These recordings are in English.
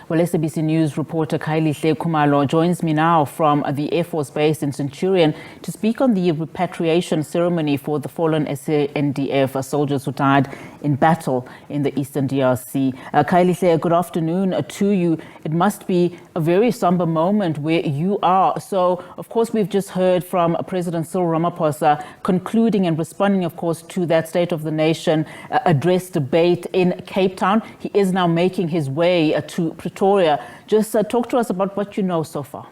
Well, SABC News reporter Khayelihle Khumalo joins me now from the Air Force Base in Centurion to speak on the repatriation ceremony for the fallen SANDF soldiers who died in battle in the Eastern DRC. Khayelihle, good afternoon to you. It must be a very somber moment where you are. So, of course, we've just heard from President Cyril Ramaphosa concluding and responding, of course, to that State of the Nation address debate in Cape Town. He is now making his way to Pretoria. Just talk to us about what you know so far.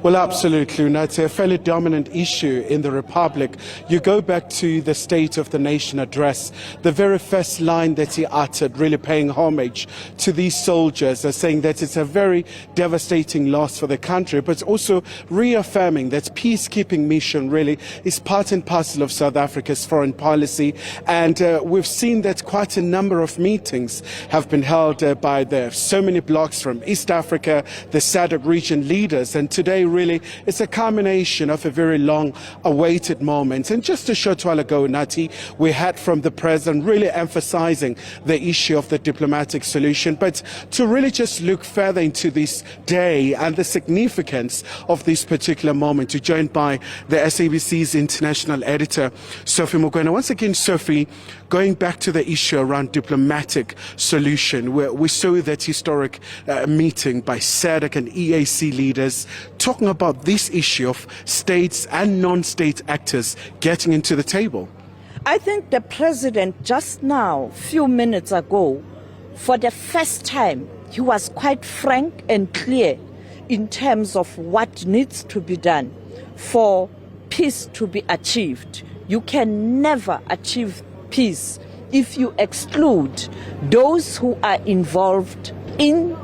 Well, absolutely. Now, it's a fairly dominant issue in the Republic. You go back to the State of the Nation address, the very first line that he uttered, really paying homage to these soldiers, saying that it's a very devastating loss for the country, but also reaffirming that peacekeeping mission really is part and parcel of South Africa's foreign policy. And we've seen that quite a number of meetings have been held by so many blocs from East Africa, the SADC region leaders, and today really it's a culmination of a very long awaited moment. And just a short while ago, Nati, we had from the president really emphasizing the issue of the diplomatic solution, but to really just look further into this day and the significance of this particular moment. We're joined by the SABC's international editor, Sophie Mugwena. Once again, Sophie, going back to the issue around diplomatic solution, where we saw that historic meeting by SADC and EAC leaders talking about this issue of states and non-state actors getting into the table. I think the president just now, few minutes ago, for the first time, he was quite frank and clear in terms of what needs to be done for peace to be achieved. You can never achieve peace if you exclude those who are involved in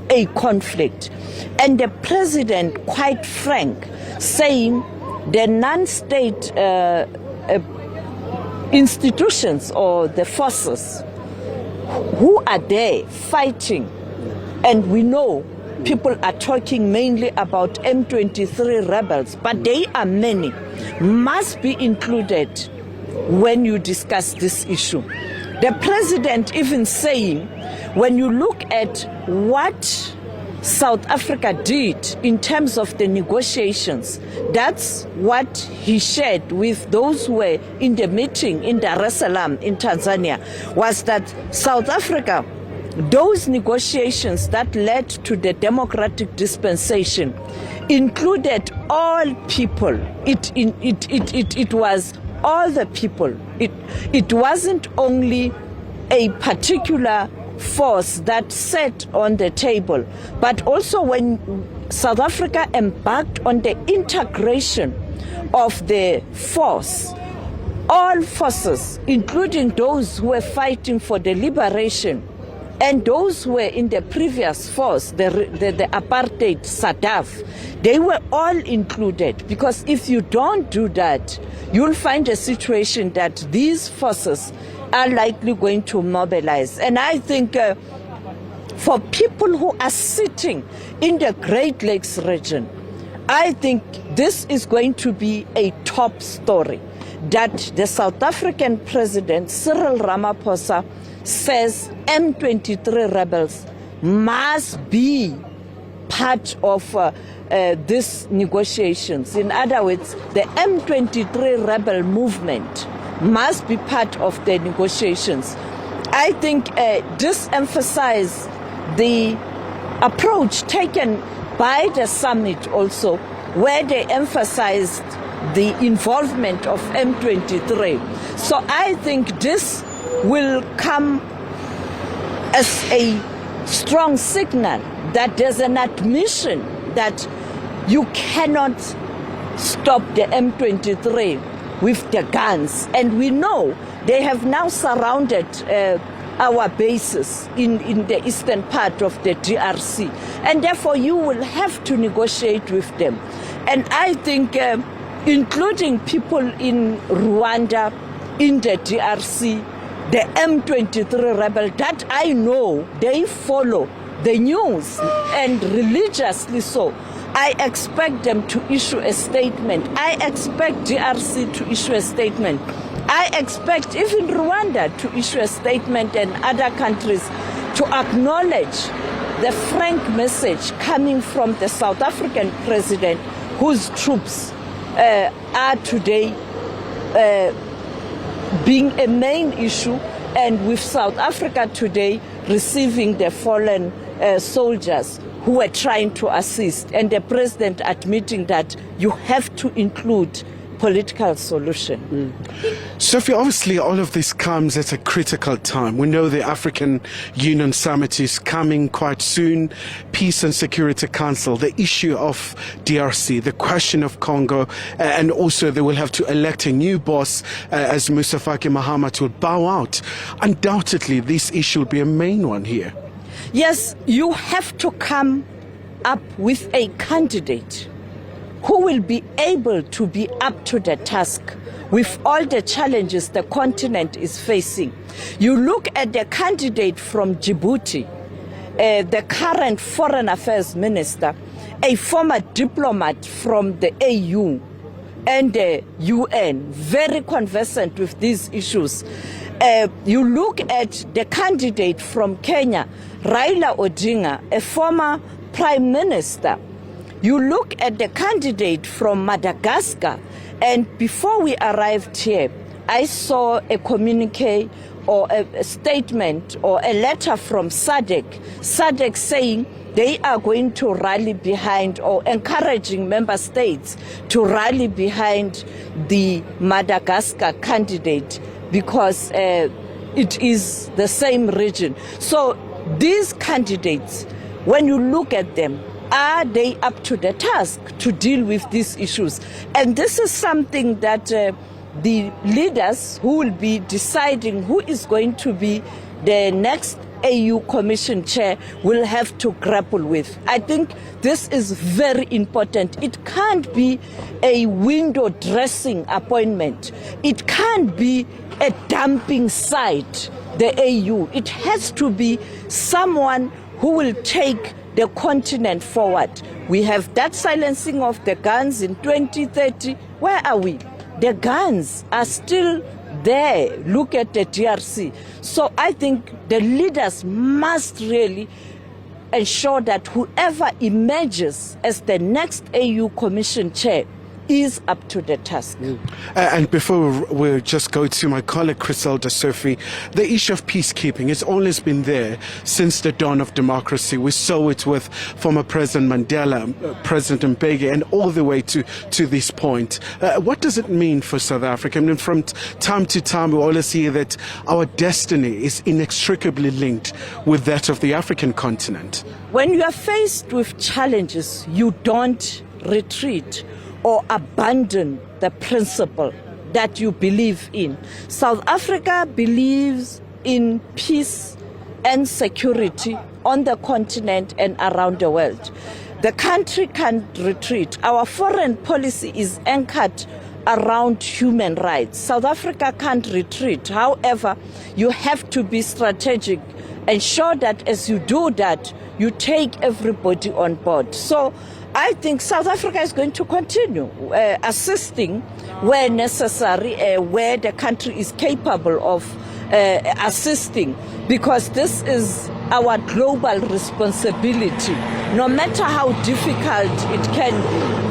a conflict. And the president, quite frank, saying the non-state institutions or the forces who are there fighting, and we know people are talking mainly about M23 rebels, but they are many, must be included when you discuss this issue. The president even saying, when you look at what South Africa did in terms of the negotiations, that's what he shared with those who were in the meeting in Dar es Salaam in Tanzania, was that South Africa, those negotiations that led to the democratic dispensation included all people. It was all the people. It wasn't only a particular force that sat on the table, but also when South Africa embarked on the integration of the force, all forces, including those who were fighting for the liberation and those who were in the previous force, the apartheid SANDF, they were all included, because if you don't do that, you'll find a situation that these forces are likely going to mobilize. And I think for people who are sitting in the Great Lakes region, I think this is going to be a top story, that the South African president, Cyril Ramaphosa, says M23 rebels must be part of these negotiations. In other words, the M23 rebel movement must be part of the negotiations. I think this emphasizes the approach taken by the summit also, where they emphasized the involvement of M23. So I think this will come as a strong signal that there's an admission that you cannot stop the M23 with the guns. And we know they have now surrounded our bases in the eastern part of the DRC. And therefore you will have to negotiate with them. And I think including people in Rwanda, in the DRC, the M23 rebel that I know, they follow the news, and religiously so. I expect them to issue a statement. I expect DRC to issue a statement I expect even Rwanda to issue a statement and other countries to acknowledge the frank message coming from the South African president, whose troops are today being a main issue, and with South Africa today receiving the fallen soldiers who were trying to assist, and the president admitting that you have to include political solution. Sophie, obviously all of this comes at a critical time. We know the African Union Summit is coming quite soon, Peace and Security Council, the issue of DRC, the question of Congo, and also they will have to elect a new boss as Moussa Faki Mahamat will bow out. Undoubtedly, this issue will be a main one here. Yes, you have to come up with a candidate who will be able to be up to the task with all the challenges the continent is facing. You look at the candidate from Djibouti, the current foreign affairs minister, a former diplomat from the AU and the UN, very conversant with these issues. You look at the candidate from Kenya, Raila Odinga, a former prime minister. You look at the candidate from Madagascar, and before we arrived here, I saw a communique or a statement or a letter from SADC saying they are going to rally behind, or encouraging member states to rally behind the Madagascar candidate because it is the same region. So these candidates, when you look at them, are they up to the task to deal with these issues? And this is something that the leaders who will be deciding who is going to be the next AU Commission chair will have to grapple with. I think this is very important. It can't be a window dressing appointment. It can't be a dumping site, the AU. It has to be someone who will take the continent forward. We have that silencing of the guns in 2030. Where are we? The guns are still there. Look at the DRC. So I think the leaders must really ensure that whoever emerges as the next AU Commission chair is up to the task. And before we just go to my colleague Griselda, Sophie, the issue of peacekeeping has always been there since the dawn of democracy. We saw it with former President Mandela, President Mbeki, and all the way to this point. What does it mean for South Africa? I mean, from time to time, we always hear that our destiny is inextricably linked with that of the African continent. When you are faced with challenges, you don't retreat or abandon the principle that you believe in. South Africa believes in peace and security on the continent and around the world. The country can't retreat. Our foreign policy is anchored around human rights. South Africa can't retreat. However, you have to be strategic. Ensure that as you do that, you take everybody on board. So I think South Africa is going to continue assisting where necessary, where the country is capable of assisting, because this is our global responsibility, no matter how difficult it can be.